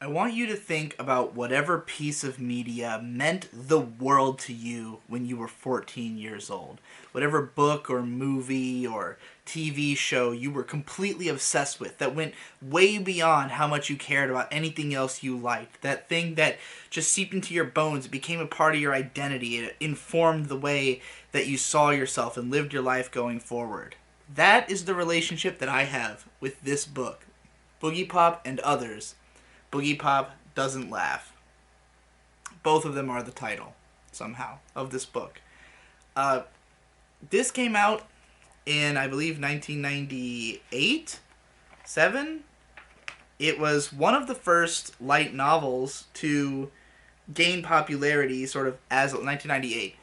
I want you to think about whatever piece of media meant the world to you when you were 14 years old. Whatever book or movie or TV show you were completely obsessed with that went way beyond how much you cared about anything else you liked. That thing that just seeped into your bones, it became a part of your identity. It informed the way that you saw yourself and lived your life going forward. That is the relationship that I have with this book, Boogiepop and Others. Boogiepop doesn't laugh. Both of them are the title, somehow, of this book. This came out in, I believe, 1998? 7? It was one of the first light novels to gain popularity, sort of, as 1998.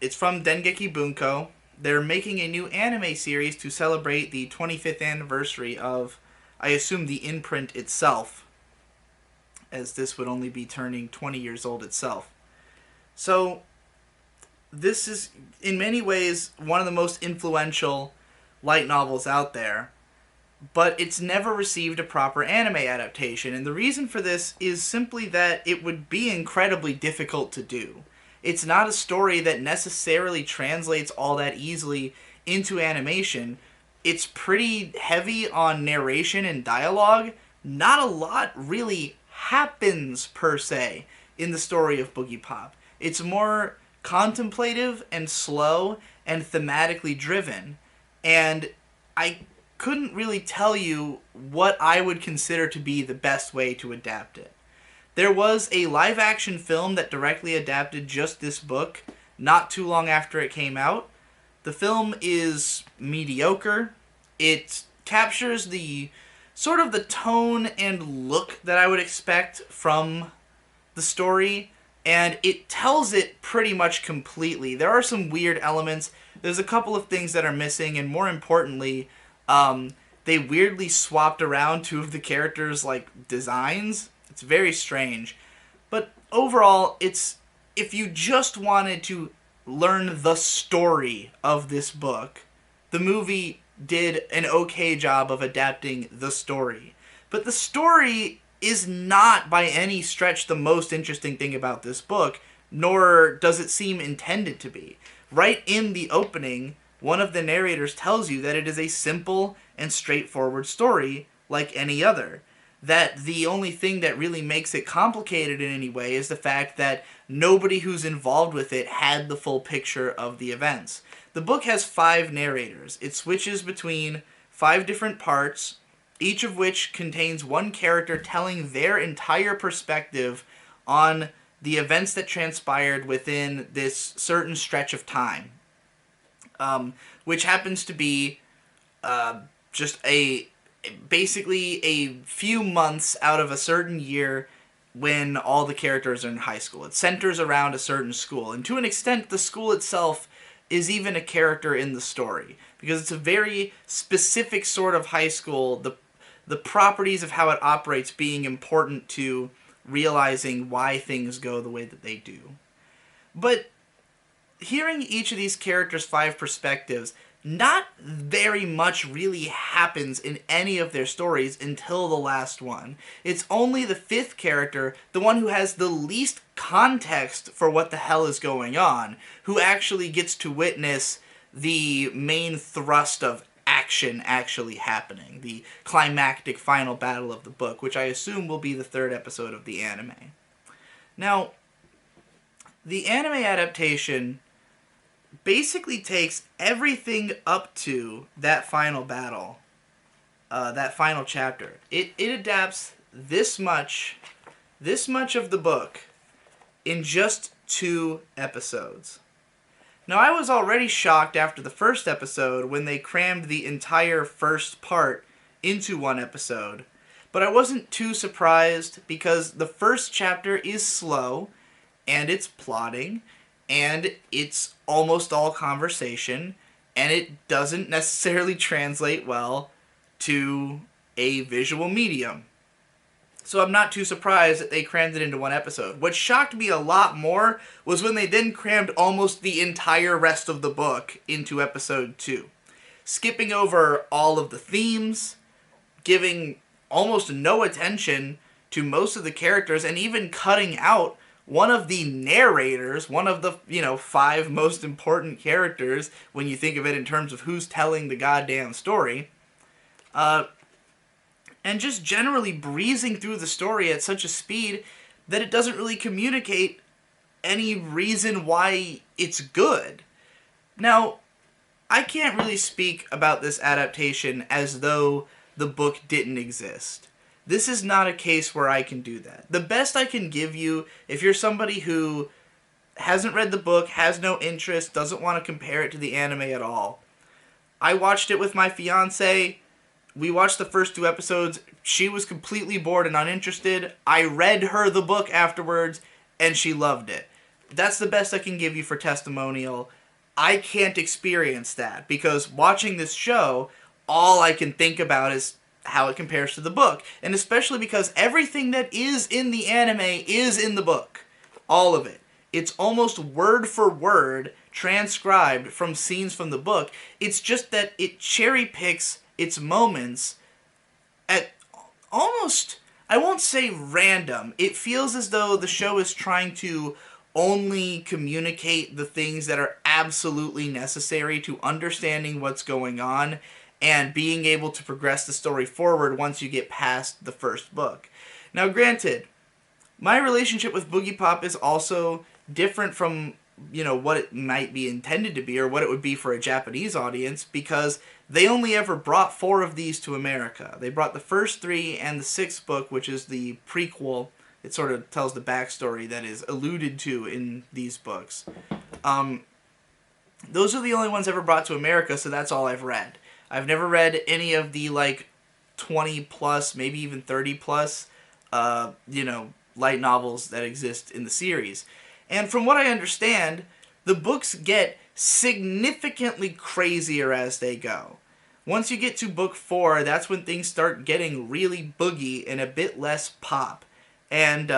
It's from Dengeki Bunko. They're making a new anime series to celebrate the 25th anniversary of, I assume, the imprint itself, as this would only be turning 20 years old itself. So, this is, in many ways, one of the most influential light novels out there, but it's never received a proper anime adaptation, and the reason for this is simply that it would be incredibly difficult to do. It's not a story that necessarily translates all that easily into animation. It's pretty heavy on narration and dialogue. Not a lot really happens, per se, in the story of Boogiepop. It's more contemplative and slow and thematically driven, and I couldn't really tell you what I would consider to be the best way to adapt it. There was a live-action film that directly adapted just this book not too long after it came out. The film is mediocre. It captures the sort of the tone and look that I would expect from the story, and it tells it pretty much completely. There are some weird elements. There's a couple of things that are missing, and more importantly, they weirdly swapped around two of the characters' designs. It's very strange. But overall, it's, if you just wanted to learn the story of this book, the movie did an okay job of adapting the story. But the story is not by any stretch the most interesting thing about this book, nor does it seem intended to be. Right in the opening, one of the narrators tells you that it is a simple and straightforward story like any other. That the only thing that really makes it complicated in any way is the fact that nobody who's involved with it had the full picture of the events. The book has 5 narrators. It switches between 5 different parts, each of which contains one character telling their entire perspective on the events that transpired within this certain stretch of time. Which happens to be just basically a few months out of a certain year when all the characters are in high school. It centers around a certain school, and to an extent the school itself is even a character in the story, because it's a very specific sort of high school, the properties of how it operates being important to realizing why things go the way that they do. But hearing each of these characters' 5 perspectives, not very much really happens in any of their stories until the last one. It's only the 5th character, the one who has the least context for what the hell is going on, who actually gets to witness the main thrust of action actually happening, the climactic final battle of the book, which I assume will be the 3rd episode of the anime. Now, the anime adaptation basically takes everything up to that final battle, that final chapter. It adapts this much of the book in just 2 episodes. Now, I was already shocked after the first episode when they crammed the entire first part into 1 episode, but I wasn't too surprised because the first chapter is slow, and it's plotting, and it's almost all conversation, and it doesn't necessarily translate well to a visual medium. So I'm not too surprised that they crammed it into 1 episode. What shocked me a lot more was when they then crammed almost the entire rest of the book into episode 2. Skipping over all of the themes, giving almost no attention to most of the characters, and even cutting out one of the narrators, one of the, 5 most important characters when you think of it in terms of who's telling the goddamn story. And just generally breezing through the story at such a speed that it doesn't really communicate any reason why it's good. Now, I can't really speak about this adaptation as though the book didn't exist. This is not a case where I can do that. The best I can give you, if you're somebody who hasn't read the book, has no interest, doesn't want to compare it to the anime at all, I watched it with my fiance. We watched the first 2 episodes. She was completely bored and uninterested. I read her the book afterwards, and she loved it. That's the best I can give you for testimonial. I can't experience that, because watching this show, all I can think about is how it compares to the book. And especially because everything that is in the anime is in the book. All of it. It's almost word for word transcribed from scenes from the book. It's just that it cherry picks its moments at almost, I won't say random. It feels as though the show is trying to only communicate the things that are absolutely necessary to understanding what's going on and being able to progress the story forward once you get past the first book. Now, granted, my relationship with Boogiepop is also different from, what it might be intended to be or what it would be for a Japanese audience, because they only ever brought 4 of these to America. They brought the first 3 and the 6th book, which is the prequel. It sort of tells the backstory that is alluded to in these books. Those are the only ones ever brought to America, so that's all I've read. I've never read any of the, 20 plus, maybe even 30 plus, light novels that exist in the series. And from what I understand, the books get significantly crazier as they go. Once you get to book 4, that's when things start getting really boogie and a bit less pop. And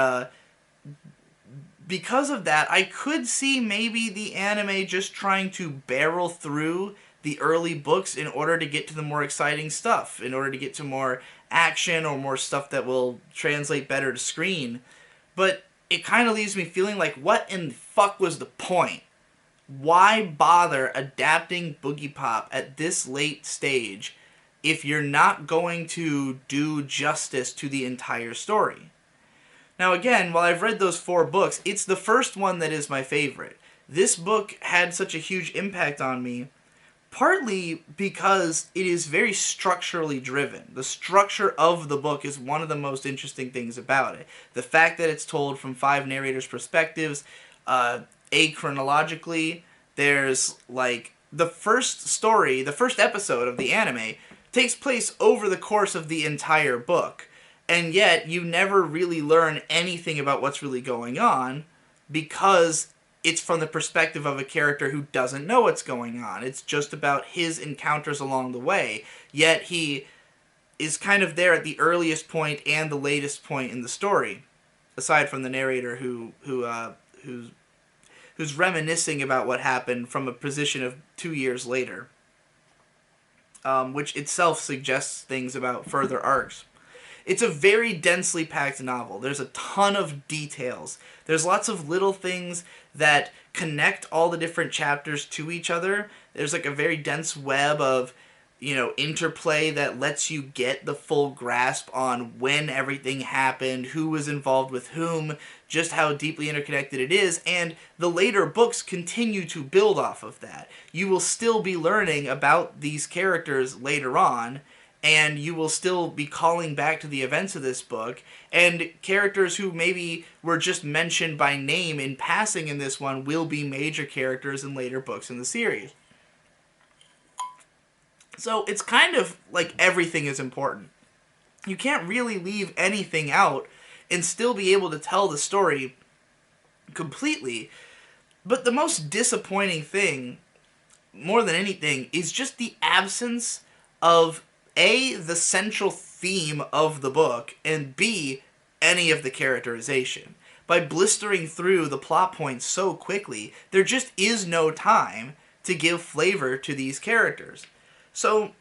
because of that, I could see maybe the anime just trying to barrel through the early books in order to get to the more exciting stuff, in order to get to more action or more stuff that will translate better to screen. But it kind of leaves me feeling like, what in the fuck was the point? Why bother adapting Boogiepop at this late stage if you're not going to do justice to the entire story? Now again, while I've read those 4 books, it's the first one that is my favorite. This book had such a huge impact on me, partly because it is very structurally driven. The structure of the book is one of the most interesting things about it. The fact that it's told from 5 narrators' perspectives, achronologically, there's, the first story, the first episode of the anime takes place over the course of the entire book. And yet, you never really learn anything about what's really going on, because it's from the perspective of a character who doesn't know what's going on. It's just about his encounters along the way. Yet he is kind of there at the earliest point and the latest point in the story, aside from the narrator who's reminiscing about what happened from a position of 2 years later, which itself suggests things about further arcs. It's a very densely packed novel. There's a ton of details. There's lots of little things that connect all the different chapters to each other. There's a very dense web of, interplay that lets you get the full grasp on when everything happened, who was involved with whom, just how deeply interconnected it is, and the later books continue to build off of that. You will still be learning about these characters later on, and you will still be calling back to the events of this book, and characters who maybe were just mentioned by name in passing in this one will be major characters in later books in the series. So it's kind of like everything is important. You can't really leave anything out and still be able to tell the story completely. But the most disappointing thing, more than anything, is just the absence of A, the central theme of the book, and B, any of the characterization. By blistering through the plot points so quickly, there just is no time to give flavor to these characters. So,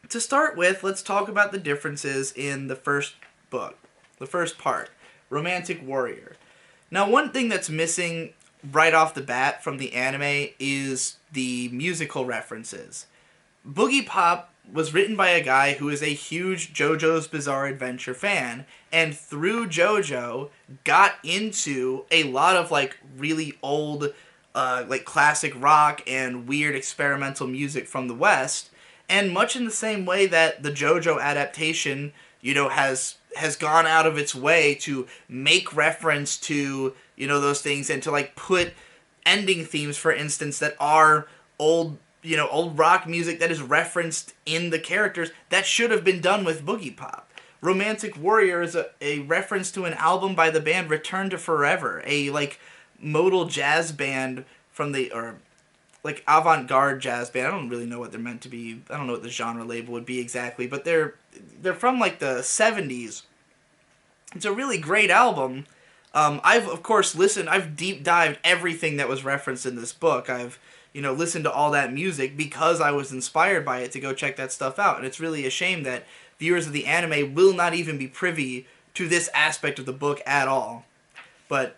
to start with, let's talk about the differences in the first book. The first part, Romantic Warrior. Now, one thing that's missing right off the bat from the anime is the musical references. Boogiepop was written by a guy who is a huge JoJo's Bizarre Adventure fan, and through JoJo got into a lot of like really old like classic rock and weird experimental music from the West, and much in the same way that the JoJo adaptation, has gone out of its way to make reference to, those things, and to like put ending themes, for instance, that are old rock music that is referenced in the characters. That should have been done with Boogiepop. Romantic Warrior is a reference to an album by the band Return to Forever, a like modal jazz band or like avant-garde jazz band. I don't really know what they're meant to be. I don't know what the genre label would be exactly, but they're from like the 70s. It's a really great album. I've of course listened. I've deep dived everything that was referenced in this book. I've listened to all that music because I was inspired by it to go check that stuff out. And it's really a shame that viewers of the anime will not even be privy to this aspect of the book at all. But,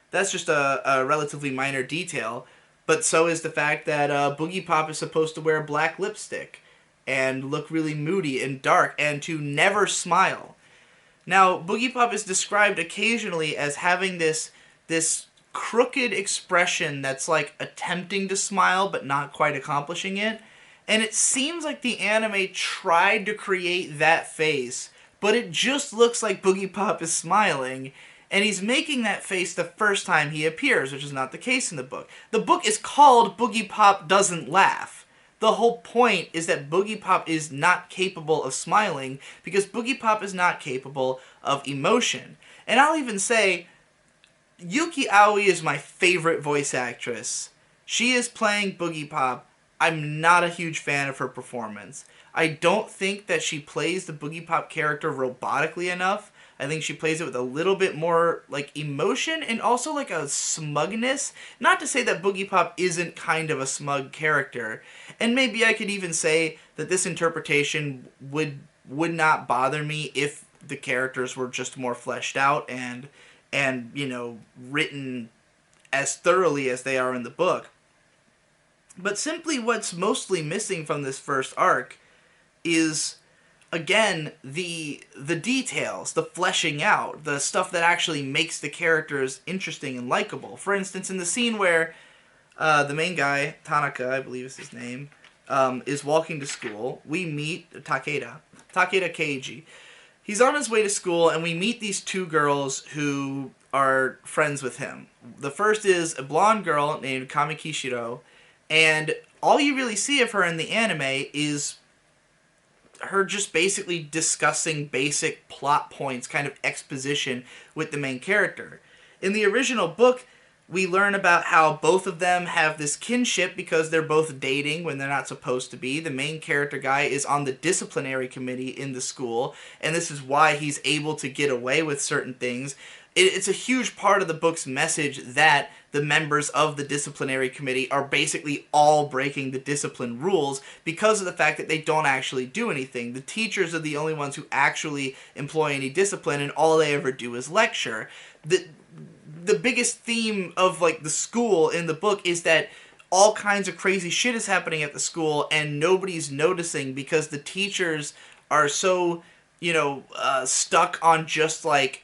that's just a relatively minor detail. But so is the fact that Boogiepop is supposed to wear black lipstick and look really moody and dark and to never smile. Now, Boogiepop is described occasionally as having this crooked expression that's like attempting to smile but not quite accomplishing it. And it seems like the anime tried to create that face, but it just looks like Boogiepop is smiling, and he's making that face the first time he appears, which is not the case in the book. The book is called Boogiepop Doesn't Laugh. The whole point is that Boogiepop is not capable of smiling because Boogiepop is not capable of emotion. And I'll even say, Yuki Aoi is my favorite voice actress. She is playing Boogiepop. I'm not a huge fan of her performance. I don't think that she plays the Boogiepop character robotically enough. I think she plays it with a little bit more like emotion and also like a smugness. Not to say that Boogiepop isn't kind of a smug character. And maybe I could even say that this interpretation would not bother me if the characters were just more fleshed out and written as thoroughly as they are in the book. But simply what's mostly missing from this first arc is, again, the details, the fleshing out, the stuff that actually makes the characters interesting and likable. For instance, in the scene where the main guy, Tanaka, I believe is his name, is walking to school, we meet Takeda Keiji. He's on his way to school, and we meet these two girls who are friends with him. The first is a blonde girl named Kamikishiro, and all you really see of her in the anime is her just basically discussing basic plot points, kind of exposition with the main character. In the original book, we learn about how both of them have this kinship because they're both dating when they're not supposed to be. The main character guy is on the disciplinary committee in the school, and this is why he's able to get away with certain things. It's a huge part of the book's message that the members of the disciplinary committee are basically all breaking the discipline rules because of the fact that they don't actually do anything. The teachers are the only ones who actually employ any discipline, and all they ever do is lecture. The biggest theme of like the school in the book is that all kinds of crazy shit is happening at the school and nobody's noticing because the teachers are so, stuck on just like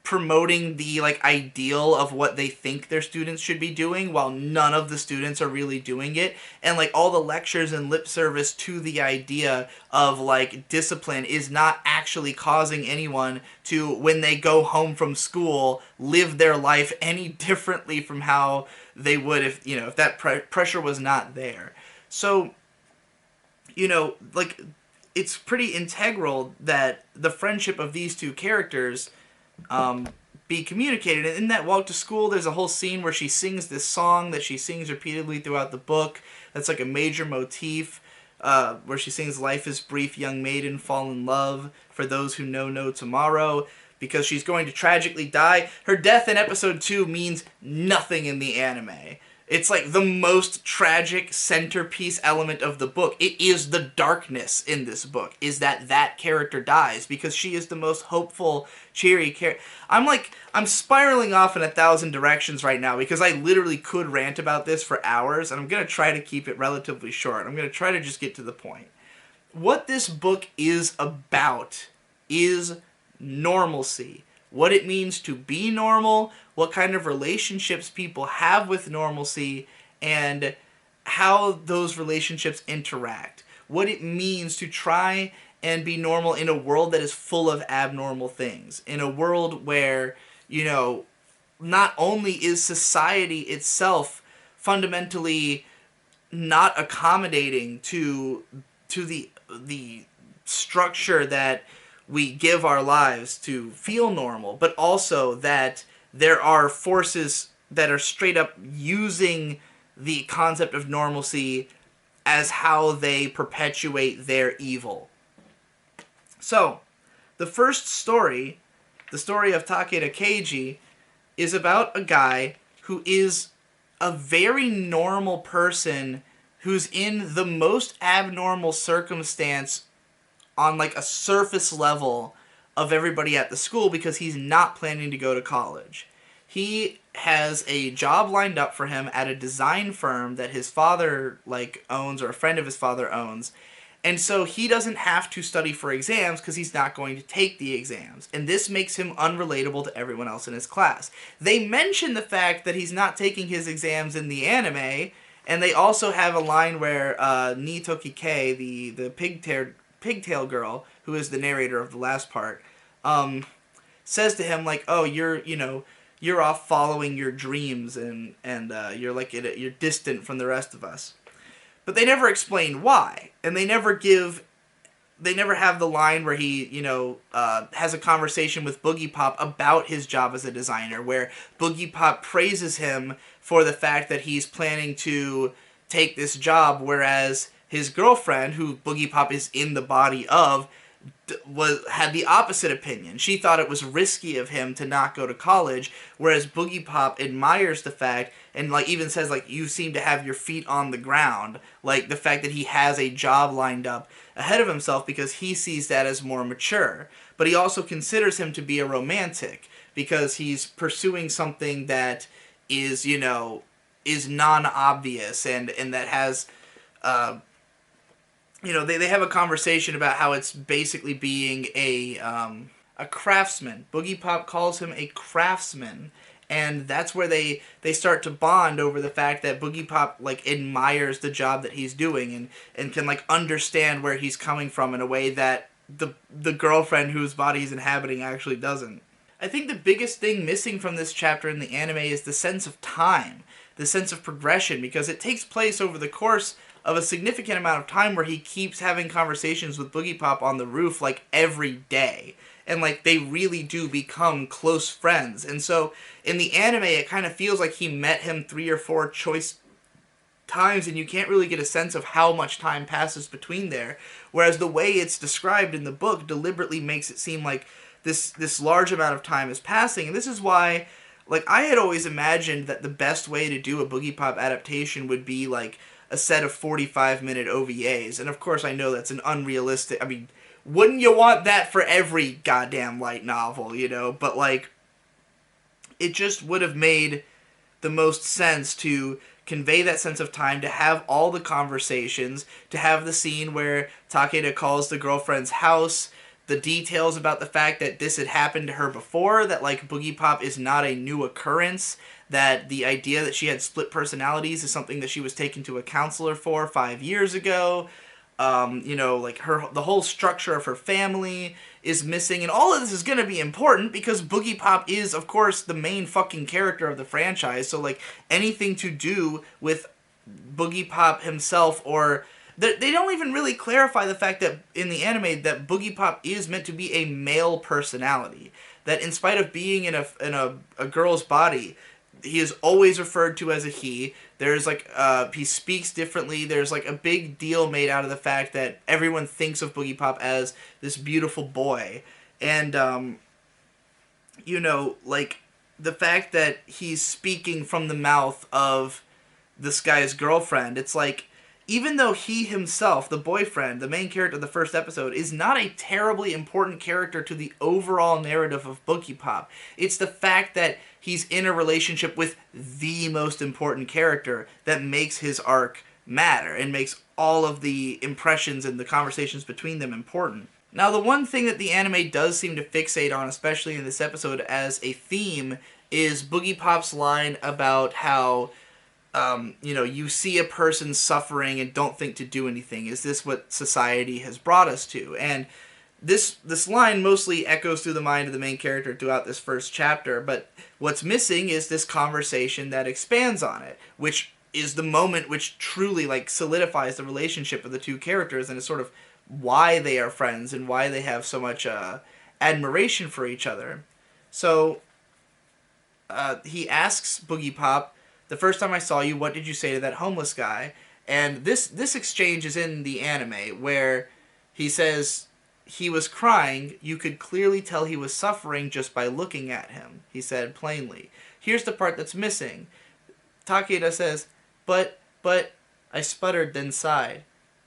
promoting the like ideal of what they think their students should be doing while none of the students are really doing it, and like all the lectures and lip service to the idea of like discipline is not actually causing anyone to, when they go home from school, live their life any differently from how they would if that pressure was not there. So like it's pretty integral that the friendship of these two characters be communicated. And in that walk to school, there's a whole scene where she sings this song that she sings repeatedly throughout the book. That's like a major motif, where she sings, "Life is brief, young maiden, fall in love, for those who know no tomorrow," because she's going to tragically die. Her death in episode 2 means nothing in the anime. It's like the most tragic centerpiece element of the book. It is the darkness in this book, is that character dies, because she is the most hopeful, cheery character. I'm spiraling off in 1,000 directions right now, because I literally could rant about this for hours, and I'm going to try to keep it relatively short. I'm going to try to just get to the point. What this book is about is normalcy. What it means to be normal, what kind of relationships people have with normalcy, and how those relationships interact. What it means to try and be normal in a world that is full of abnormal things. In a world where, you know, not only is society itself fundamentally not accommodating to the structure that we give our lives to feel normal, but also that there are forces that are straight up using the concept of normalcy as how they perpetuate their evil. So, the first story, the story of Takeda Keiji, is about a guy who is a very normal person who's in the most abnormal circumstance on like a surface level of everybody at the school, because he's not planning to go to college. He has a job lined up for him at a design firm that his father like owns, or a friend of his father owns. And so he doesn't have to study for exams because he's not going to take the exams. And this makes him unrelatable to everyone else in his class. They mention the fact that he's not taking his exams in the anime, and they also have a line where Nitoki K, the pigtail girl, who is the narrator of the last part, says to him like, "Oh, you're off following your dreams, and you're distant from the rest of us." But they never explain why, and they never have the line where he, has a conversation with Boogiepop about his job as a designer, where Boogiepop praises him for the fact that he's planning to take this job, whereas his girlfriend, who Boogiepop is in the body of, had the opposite opinion. She thought it was risky of him to not go to college, whereas Boogiepop admires the fact, and like even says like, "You seem to have your feet on the ground," like the fact that he has a job lined up ahead of himself, because he sees that as more mature. But he also considers him to be a romantic, because he's pursuing something that is, is non-obvious, and that has they have a conversation about how it's basically being a craftsman. Boogiepop calls him a craftsman, and that's where they start to bond over the fact that Boogiepop like admires the job that he's doing, and can like understand where he's coming from in a way that the girlfriend whose body he's inhabiting actually doesn't. I think the biggest thing missing from this chapter in the anime is the sense of time, the sense of progression, because it takes place over the course of a significant amount of time, where he keeps having conversations with Boogiepop on the roof like every day. And like they really do become close friends. And so in the anime it kind of feels like he met him 3 or 4 choice times, and you can't really get a sense of how much time passes between there. Whereas the way it's described in the book deliberately makes it seem like this large amount of time is passing. And this is why, like, I had always imagined that the best way to do a Boogiepop adaptation would be like a set of 45-minute OVAs. And of course I know that's an unrealistic, I mean, wouldn't you want that for every goddamn light novel, But like, it just would have made the most sense to convey that sense of time, to have all the conversations, to have the scene where Takeda calls the girlfriend's house, the details about the fact that this had happened to her before, that like Boogiepop is not a new occurrence, that the idea that she had split personalities is something that she was taken to a counselor for 5 years ago. Like the whole structure of her family is missing, and all of this is going to be important because Boogiepop is, of course, the main fucking character of the franchise. So like anything to do with Boogiepop himself, or they don't even really clarify the fact that in the anime that Boogiepop is meant to be a male personality. That in spite of being in a girl's body, he is always referred to as a he. There's like he speaks differently. There's like a big deal made out of the fact that everyone thinks of Boogiepop as this beautiful boy, and like the fact that he's speaking from the mouth of this guy's girlfriend. It's like, even though he himself, the boyfriend, the main character of the first episode, is not a terribly important character to the overall narrative of Boogiepop, it's the fact that he's in a relationship with the most important character that makes his arc matter and makes all of the impressions and the conversations between them important. Now, the one thing that the anime does seem to fixate on, especially in this episode as a theme, is Boogiepop's line about how you see a person suffering and don't think to do anything. Is this what society has brought us to? And this line mostly echoes through the mind of the main character throughout this first chapter, but what's missing is this conversation that expands on it, which is the moment which truly like solidifies the relationship of the two characters and is sort of why they are friends and why they have so much admiration for each other. So he asks Boogiepop, "The first time I saw you, what did you say to that homeless guy?" And this exchange is in the anime where he says he was crying. You could clearly tell he was suffering just by looking at him, he said plainly. Here's the part that's missing. Takeda says, but, I sputtered, then sighed.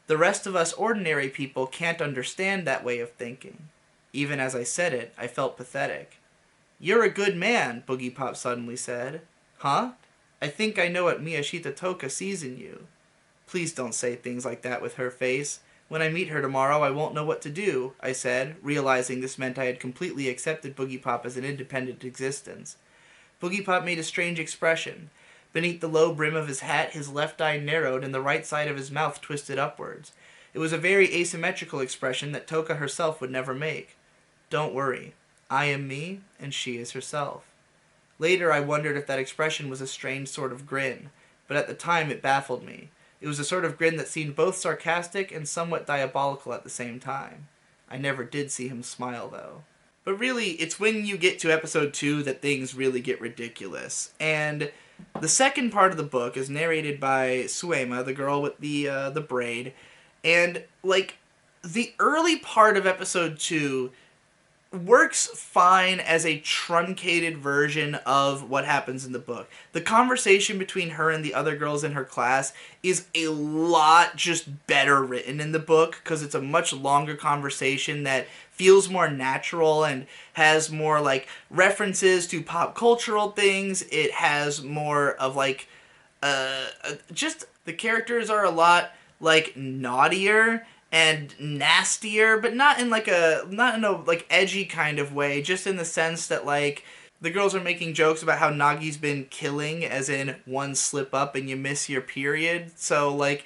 The rest of us ordinary people can't understand that way of thinking. Even as I said it, I felt pathetic. You're a good man, Boogiepop suddenly said. Huh? I think I know what Miyashita Toka sees in you. Please don't say things like that with her face. When I meet her tomorrow, I won't know what to do, I said, realizing this meant I had completely accepted Boogiepop as an independent existence. Boogiepop made a strange expression. Beneath the low brim of his hat, his left eye narrowed and the right side of his mouth twisted upwards. It was a very asymmetrical expression that Toka herself would never make. Don't worry. I am me, and she is herself. Later, I wondered if that expression was a strange sort of grin, but at the time it baffled me. It was a sort of grin that seemed both sarcastic and somewhat diabolical at the same time. I never did see him smile, though. But really, it's when you get to episode 2 that things really get ridiculous. And the second part of the book is narrated by Suema, the girl with the braid. And, like, the early part of episode 2 works fine as a truncated version of what happens in the book. The conversation between her and the other girls in her class is a lot just better written in the book because it's a much longer conversation that feels more natural and has more like references to pop cultural things. It has more of like just the characters are a lot like naughtier and nastier, but not in a like edgy kind of way, just in the sense that like the girls are making jokes about how Nagi's been killing, as in one slip up and you miss your period. So like,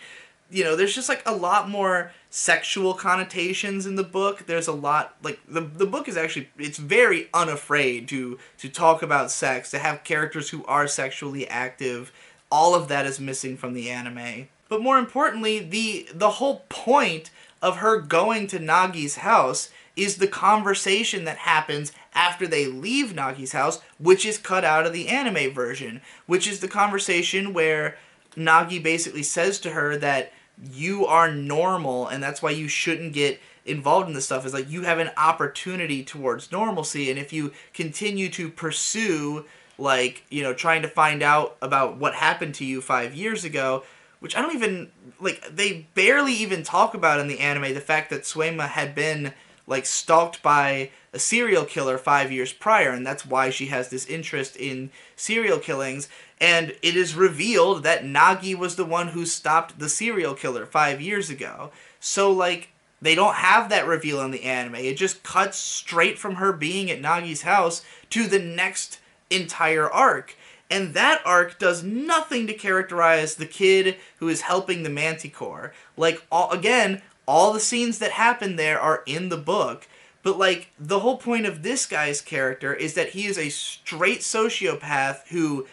there's just like a lot more sexual connotations in the book. There's a lot like the book is actually, it's very unafraid to talk about sex, to have characters who are sexually active. All of that is missing from the anime. But more importantly, the whole point of her going to Nagi's house is the conversation that happens after they leave Nagi's house, which is cut out of the anime version, which is the conversation where Nagi basically says to her that you are normal and that's why you shouldn't get involved in this stuff. Is like you have an opportunity towards normalcy, and if you continue to pursue like, trying to find out about what happened to you 5 years ago, which I don't even, like, they barely even talk about in the anime, the fact that Suema had been, like, stalked by a serial killer 5 years prior, and that's why she has this interest in serial killings, and it is revealed that Nagi was the one who stopped the serial killer 5 years ago. So, like, they don't have that reveal in the anime. It just cuts straight from her being at Nagi's house to the next entire arc. And that arc does nothing to characterize the kid who is helping the Manticore. Like, all the scenes that happen there are in the book. But, like, the whole point of this guy's character is that he is a straight sociopath who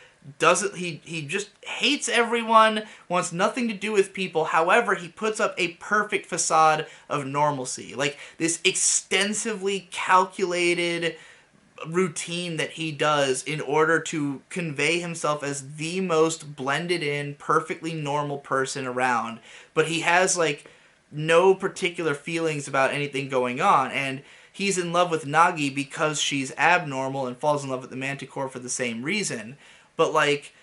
he just hates everyone, wants nothing to do with people. However, he puts up a perfect facade of normalcy. Like, this extensively calculated routine that he does in order to convey himself as the most blended in, perfectly normal person around. But he has, like, no particular feelings about anything going on, and he's in love with Nagi because she's abnormal and falls in love with the Manticore for the same reason. But, like,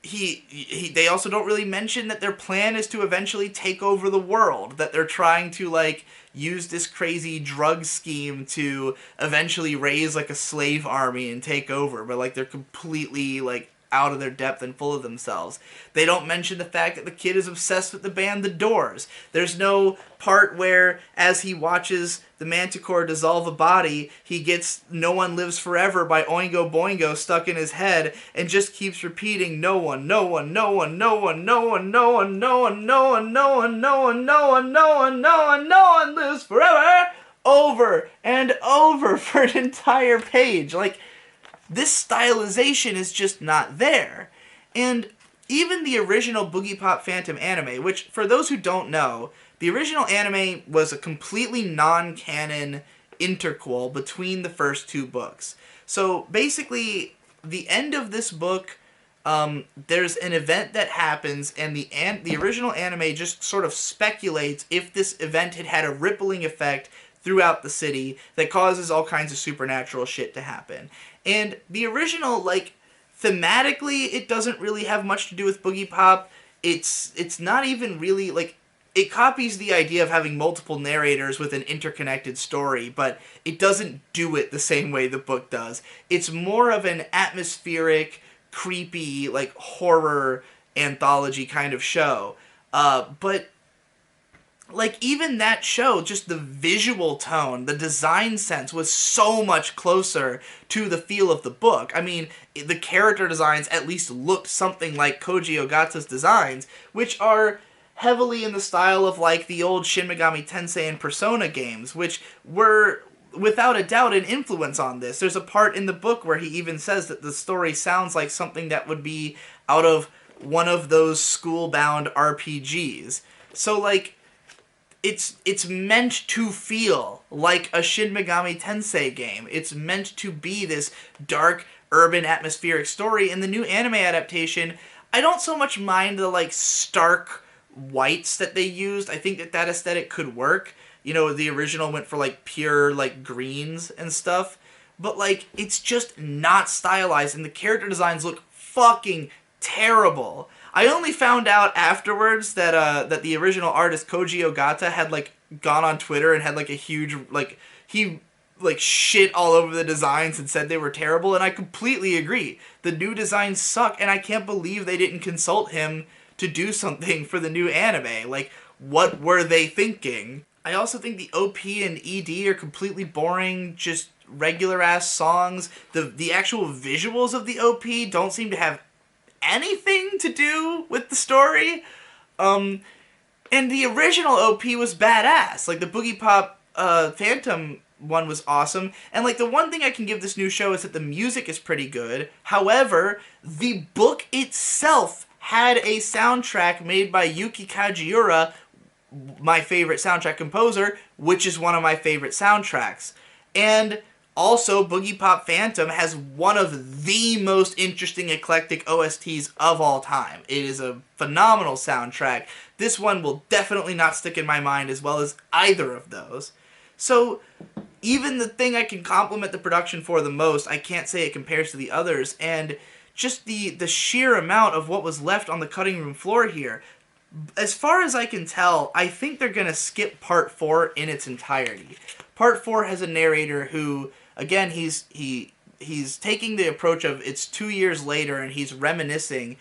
they also don't really mention that their plan is to eventually take over the world, that they're trying to like use this crazy drug scheme to eventually raise like a slave army and take over, but like they're completely like out of their depth and full of themselves. They don't mention the fact that the kid is obsessed with the band The Doors. There's no part where, as he watches the Manticore dissolve a body, he gets No One Lives Forever by Oingo Boingo stuck in his head and just keeps repeating no one, no one, no one, no one, no one, no one, no one, no one, no one, no one, no one, no one, no one, no one lives forever over and over for an entire page. Like, this stylization is just not there. And even the original Boogiepop Phantom anime, which, for those who don't know, the original anime was a completely non-canon interquel between the first two books. So basically, the end of this book, there's an event that happens, and the original anime just sort of speculates if this event had had a rippling effect throughout the city that causes all kinds of supernatural shit to happen. And the original, like, thematically, it doesn't really have much to do with Boogiepop. It's not even really, like, it copies the idea of having multiple narrators with an interconnected story, but it doesn't do it the same way the book does. It's more of an atmospheric, creepy, like, horror anthology kind of show. But like, even that show, just the visual tone, the design sense was so much closer to the feel of the book. I mean, the character designs at least looked something like Koji Ogata's designs, which are heavily in the style of, like, the old Shin Megami Tensei and Persona games, which were, without a doubt, an influence on this. There's a part in the book where he even says that the story sounds like something that would be out of one of those school-bound RPGs. So, like, it's meant to feel like a Shin Megami Tensei game. It's meant to be this dark, urban, atmospheric story. In the new anime adaptation, I don't so much mind the, like, stark whites that they used. I think that aesthetic could work. You know, the original went for, like, pure, like, greens and stuff. But, like, it's just not stylized, and the character designs look fucking terrible. I only found out afterwards that that the original artist Koji Ogata had, like, gone on Twitter and had, like, a huge, like, he, like, shit all over the designs and said they were terrible, and I completely agree. The new designs suck, and I can't believe they didn't consult him to do something for the new anime. Like, what were they thinking? I also think the OP and ED are completely boring, just regular-ass songs. The actual visuals of the OP don't seem to have anything to do with the story. And the original OP was badass. Like, the Boogiepop Phantom one was awesome. And, like, the one thing I can give this new show is that the music is pretty good. However, the book itself had a soundtrack made by Yuki Kajiura, my favorite soundtrack composer, which is one of my favorite soundtracks. And also, Boogiepop Phantom has one of the most interesting eclectic OSTs of all time. It is a phenomenal soundtrack. This one will definitely not stick in my mind as well as either of those. So, even the thing I can compliment the production for the most, I can't say it compares to the others, and just the sheer amount of what was left on the cutting room floor here. As far as I can tell, I think they're going to skip Part 4 in its entirety. Part 4 has a narrator who, again, he's taking the approach of it's 2 years later and he's reminiscing.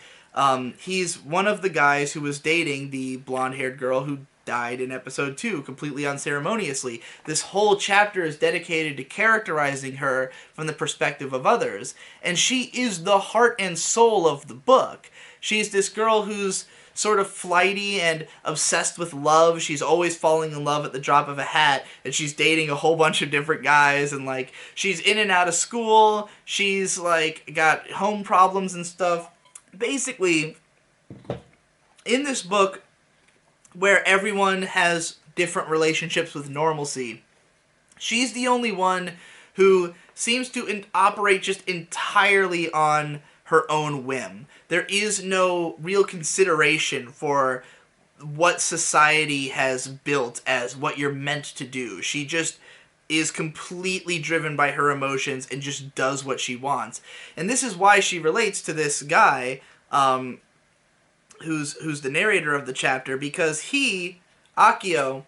He's one of the guys who was dating the blonde-haired girl who died in episode 2, completely unceremoniously. This whole chapter is dedicated to characterizing her from the perspective of others. And she is the heart and soul of the book. She's this girl who's sort of flighty and obsessed with love. She's always falling in love at the drop of a hat, and she's dating a whole bunch of different guys, and, like, she's in and out of school. She's, like, got home problems and stuff. Basically, in this book, where everyone has different relationships with normalcy, she's the only one who seems to operate just entirely on her own whim. There is no real consideration for what society has built as what you're meant to do. She just is completely driven by her emotions and just does what she wants. And this is why she relates to this guy, um, who's the narrator of the chapter, because Akio,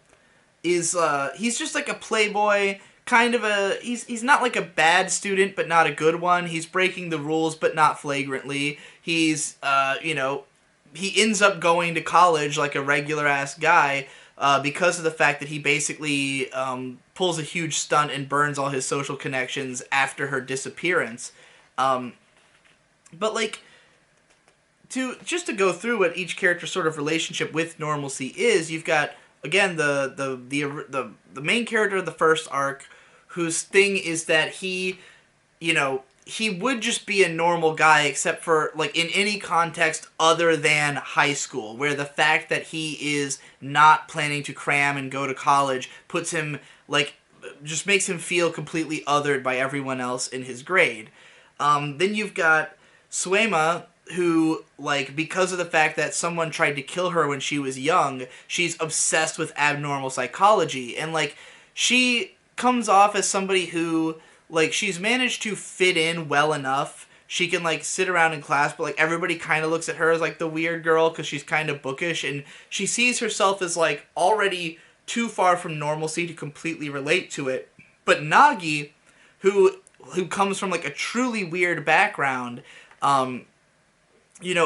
is he's just like a playboy, kind of he's not like a bad student, but not a good one. He's breaking the rules, but not flagrantly. He's he ends up going to college like a regular ass guy, because of the fact that he basically pulls a huge stunt and burns all his social connections after her disappearance. But like, to go through what each character's sort of relationship with normalcy is, you've got, again, the main character of the first arc, whose thing is that he would just be a normal guy, except for, like, in any context other than high school, where the fact that he is not planning to cram and go to college puts him, like, just makes him feel completely othered by everyone else in his grade. Then you've got Suema, who, like, because of the fact that someone tried to kill her when she was young, she's obsessed with abnormal psychology. And, like, she comes off as somebody who, like, she's managed to fit in well enough. She can, like, sit around in class, but, like, everybody kind of looks at her as, like, the weird girl because she's kind of bookish. And she sees herself as, like, already too far from normalcy to completely relate to it. But Nagi, who comes from, like, a truly weird background,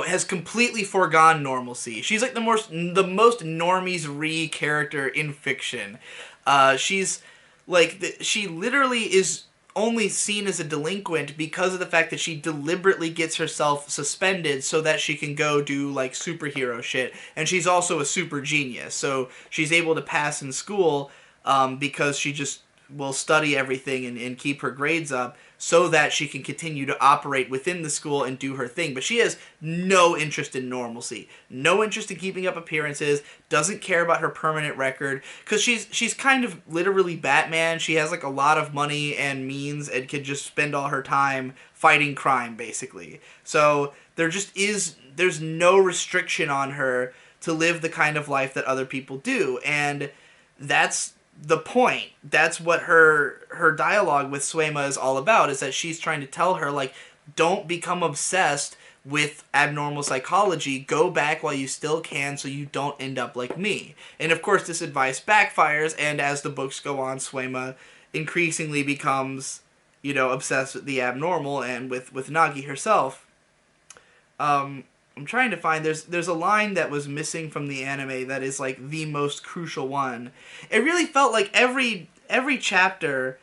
has completely foregone normalcy. She's like the most normies-re character in fiction. She's like, she literally is only seen as a delinquent because of the fact that she deliberately gets herself suspended so that she can go do, like, superhero shit. And she's also a super genius, so she's able to pass in school because she just will study everything and keep her grades up so that she can continue to operate within the school and do her thing. But she has no interest in normalcy, no interest in keeping up appearances, doesn't care about her permanent record, because she's kind of literally Batman. She has, like, a lot of money and means and can just spend all her time fighting crime, basically. So there's no restriction on her to live the kind of life that other people do, and that's the point. That's what her dialogue with Suema is all about, is that she's trying to tell her, like, don't become obsessed with abnormal psychology. Go back while you still can so you don't end up like me. And of course this advice backfires, and as the books go on, Suema increasingly becomes, obsessed with the abnormal and with Nagi herself. I'm trying to find, there's a line that was missing from the anime that is, like, the most crucial one. It really felt like every chapter,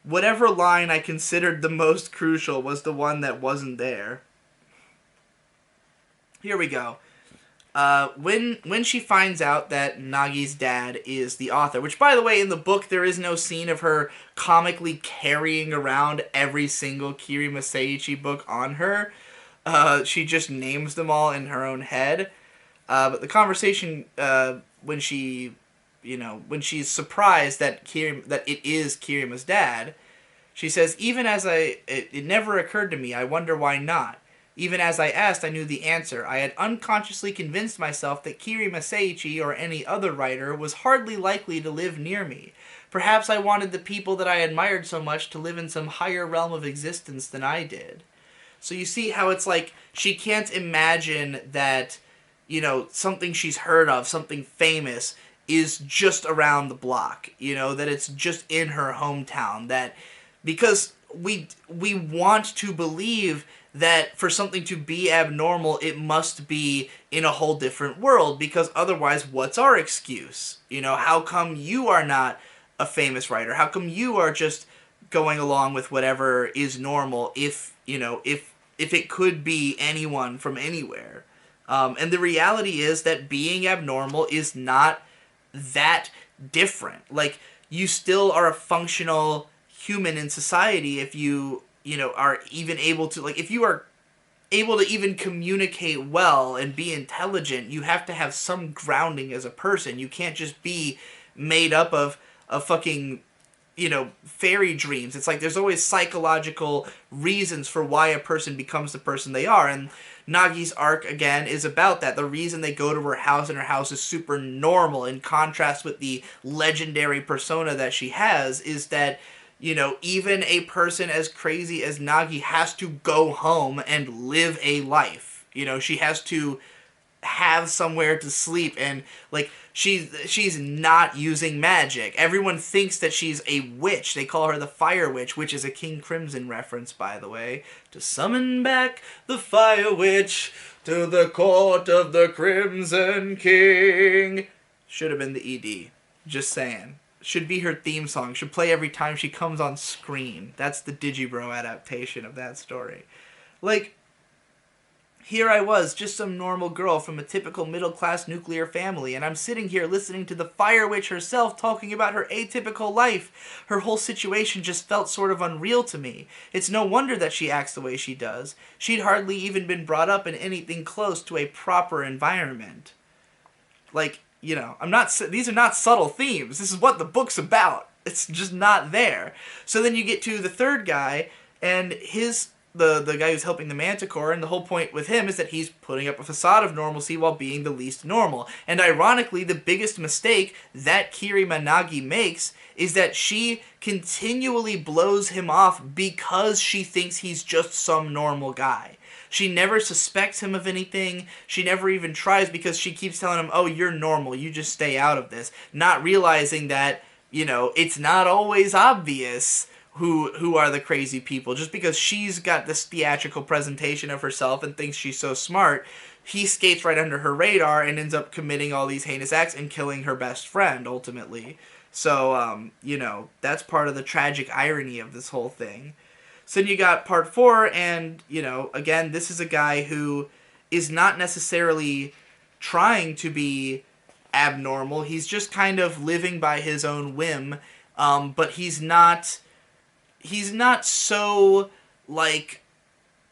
whatever line I considered the most crucial was the one that wasn't there. Here we go. When she finds out that Nagi's dad is the author, which, by the way, in the book there is no scene of her comically carrying around every single Kirima Seiichi book on her. She just names them all in her own head. But the conversation, when she's surprised that it is Kirima's dad, she says, it never occurred to me. I wonder why not. Even as I asked, I knew the answer. I had unconsciously convinced myself that Kirima Seiichi or any other writer was hardly likely to live near me. Perhaps I wanted the people that I admired so much to live in some higher realm of existence than I did. So you see how it's like she can't imagine that, something she's heard of, something famous, is just around the block. That it's just in her hometown. That because we want to believe that for something to be abnormal, it must be in a whole different world, because otherwise, what's our excuse? How come you are not a famous writer? How come you are just going along with whatever is normal if it could be anyone from anywhere? And the reality is that being abnormal is not that different. Like, you still are a functional human in society if you are even able to, like, if you are able to even communicate well and be intelligent, you have to have some grounding as a person. You can't just be made up of fucking, fairy dreams. It's like there's always psychological reasons for why a person becomes the person they are, and Nagi's arc, again, is about that. The reason they go to her house and her house is super normal, in contrast with the legendary persona that she has, is that, even a person as crazy as Nagi has to go home and live a life. You know, she has to have somewhere to sleep, and like she's not using magic. Everyone thinks that she's a witch. They call her the Fire Witch, which is a King Crimson reference, by the way. To summon back the Fire Witch to the court of the Crimson King. Should have been the ED. Just saying. Should be her theme song. Should play every time she comes on screen. That's the Digibro adaptation of that story. Like, here I was, just some normal girl from a typical middle-class nuclear family, and I'm sitting here listening to the Fire Witch herself talking about her atypical life. Her whole situation just felt sort of unreal to me. It's no wonder that she acts the way she does. She'd hardly even been brought up in anything close to a proper environment. Like, you know, these are not subtle themes. This is what the book's about. It's just not there. So then you get to the third guy, and the guy who's helping the Manticore, and the whole point with him is that he's putting up a facade of normalcy while being the least normal. And ironically, the biggest mistake that Kirima Nagi makes is that she continually blows him off because she thinks he's just some normal guy. She never suspects him of anything. She never even tries because she keeps telling him, oh, you're normal, you just stay out of this. Not realizing that, you know, it's not always obvious who are the crazy people. Just because she's got this theatrical presentation of herself and thinks she's so smart, he skates right under her radar and ends up committing all these heinous acts and killing her best friend, ultimately. So, you know, that's part of the tragic irony of this whole thing. So then you got part 4, and, you know, again, this is a guy who is not necessarily trying to be abnormal. He's just kind of living by his own whim, but he's not so, like,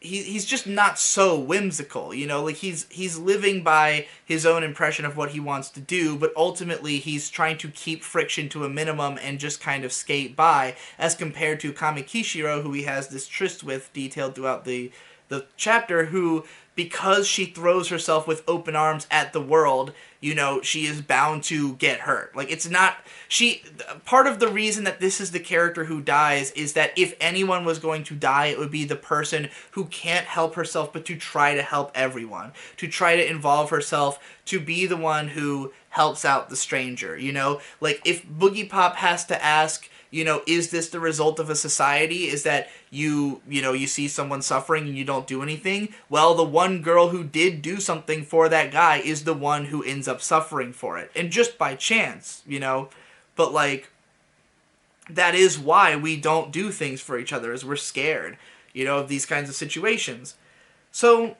he's just not so whimsical, you know, like he's living by his own impression of what he wants to do, but ultimately he's trying to keep friction to a minimum and just kind of skate by, as compared to Kamikishiro, who he has this tryst with detailed throughout the chapter, who, because she throws herself with open arms at the world, you know, she is bound to get hurt. Like, it's not... Part of the reason that this is the character who dies is that if anyone was going to die, it would be the person who can't help herself but to try to help everyone. To try to involve herself, to be the one who helps out the stranger, you know? Like, if Boogiepop has to ask, you know, is this the result of a society? Is that you see someone suffering and you don't do anything? Well, the one girl who did do something for that guy is the one who ends up suffering for it. And just by chance, you know? But, like, that is why we don't do things for each other, is we're scared, you know, of these kinds of situations. So,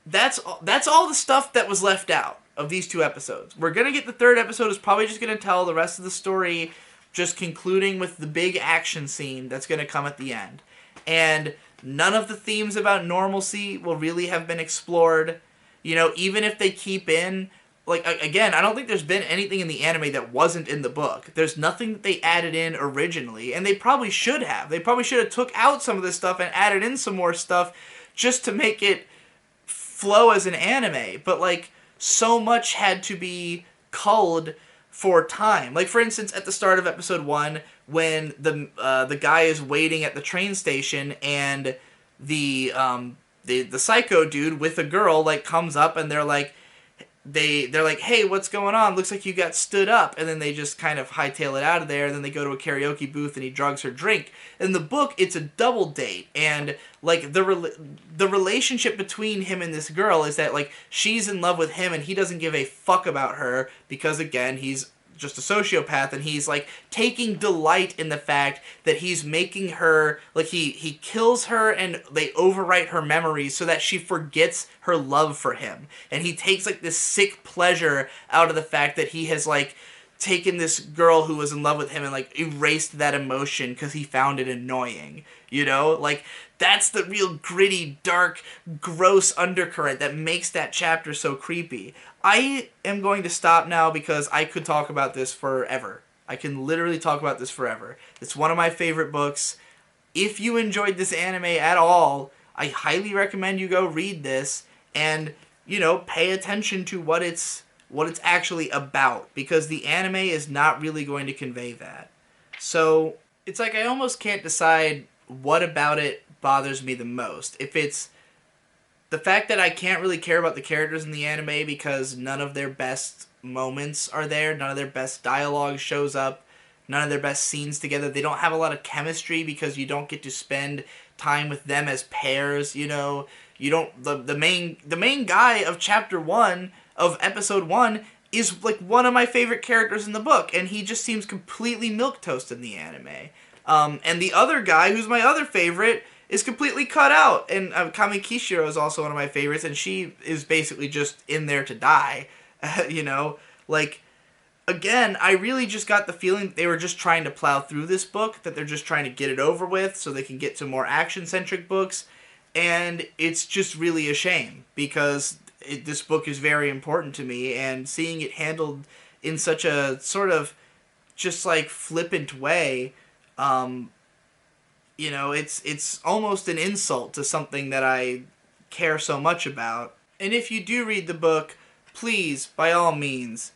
that's all the stuff that was left out of these 2 episodes. We're going to get the 3rd episode is probably just going to tell the rest of the story, just concluding with the big action scene that's going to come at the end. And none of the themes about normalcy will really have been explored. You know, even if they keep in... Like, again, I don't think there's been anything in the anime that wasn't in the book. There's nothing that they added in originally, and they probably should have. They probably should have took out some of this stuff and added in some more stuff just to make it flow as an anime. But, like, so much had to be culled for time. Like, for instance, at the start of episode 1, when the guy is waiting at the train station, and the psycho dude with a girl, like, comes up, and they're like, they're like, hey, what's going on? Looks like you got stood up. And then they just kind of hightail it out of there. And then they go to a karaoke booth and he drugs her drink. In the book, it's a double date. And, like, the relationship between him and this girl is that, like, she's in love with him and he doesn't give a fuck about her because, again, he's just a sociopath, and he's, like, taking delight in the fact that he's making her, like, he kills her and they overwrite her memories so that she forgets her love for him. And he takes, like, this sick pleasure out of the fact that he has, like, taken this girl who was in love with him and, like, erased that emotion because he found it annoying, you know? Like, that's the real gritty, dark, gross undercurrent that makes that chapter so creepy. I am going to stop now because I could talk about this forever. I can literally talk about this forever. It's one of my favorite books. If you enjoyed this anime at all, I highly recommend you go read this and, you know, pay attention to what it's actually about, because the anime is not really going to convey that. So, it's like I almost can't decide what about it bothers me the most. If it's the fact that I can't really care about the characters in the anime because none of their best moments are there, none of their best dialogue shows up, none of their best scenes together. They don't have a lot of chemistry because you don't get to spend time with them as pairs, you know. You don't the main guy of chapter 1 of episode 1 is like one of my favorite characters in the book, and he just seems completely milquetoast in the anime. And the other guy, who's my other favorite, is completely cut out. And Kami Kishiro is also one of my favorites, and she is basically just in there to die. You know, like, again, I really just got the feeling that they were just trying to plow through this book, that they're just trying to get it over with so they can get to more action-centric books. And it's just really a shame because this book is very important to me, and seeing it handled in such a sort of just like flippant way, you know, it's almost an insult to something that I care so much about. And if you do read the book, please, by all means,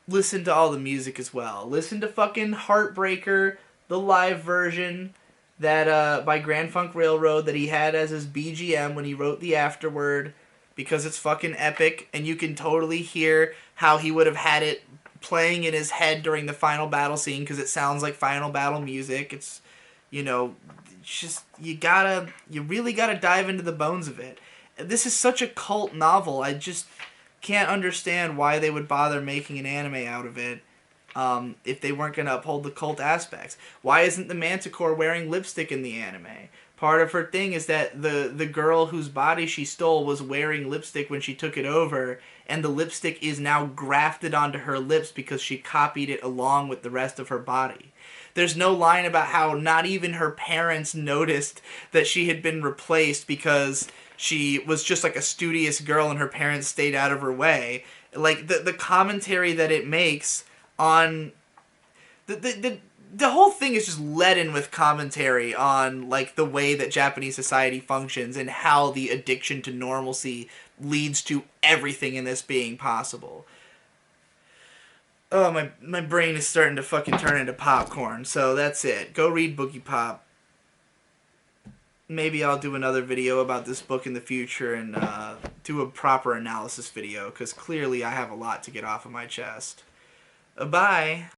listen to all the music as well. Listen to fucking Heartbreaker, the live version that by Grand Funk Railroad that he had as his BGM when he wrote the afterword, because it's fucking epic, and you can totally hear how he would have had it playing in his head during the final battle scene, because it sounds like final battle music. It's, you know, it's just, you really gotta dive into the bones of it. This is such a cult novel. I just can't understand why they would bother making an anime out of it if they weren't going to uphold the cult aspects. Why isn't the Manticore wearing lipstick in the anime? Part of her thing is that the girl whose body she stole was wearing lipstick when she took it over, and the lipstick is now grafted onto her lips because she copied it along with the rest of her body. There's no line about how not even her parents noticed that she had been replaced because she was just like a studious girl and her parents stayed out of her way. Like, the commentary that it makes on the whole thing is just leaden with commentary on, like, the way that Japanese society functions and how the addiction to normalcy leads to everything in this being possible. Oh, my brain is starting to fucking turn into popcorn, so that's it. Go read Boogiepop. Maybe I'll do another video about this book in the future and do a proper analysis video, because clearly I have a lot to get off of my chest. Bye!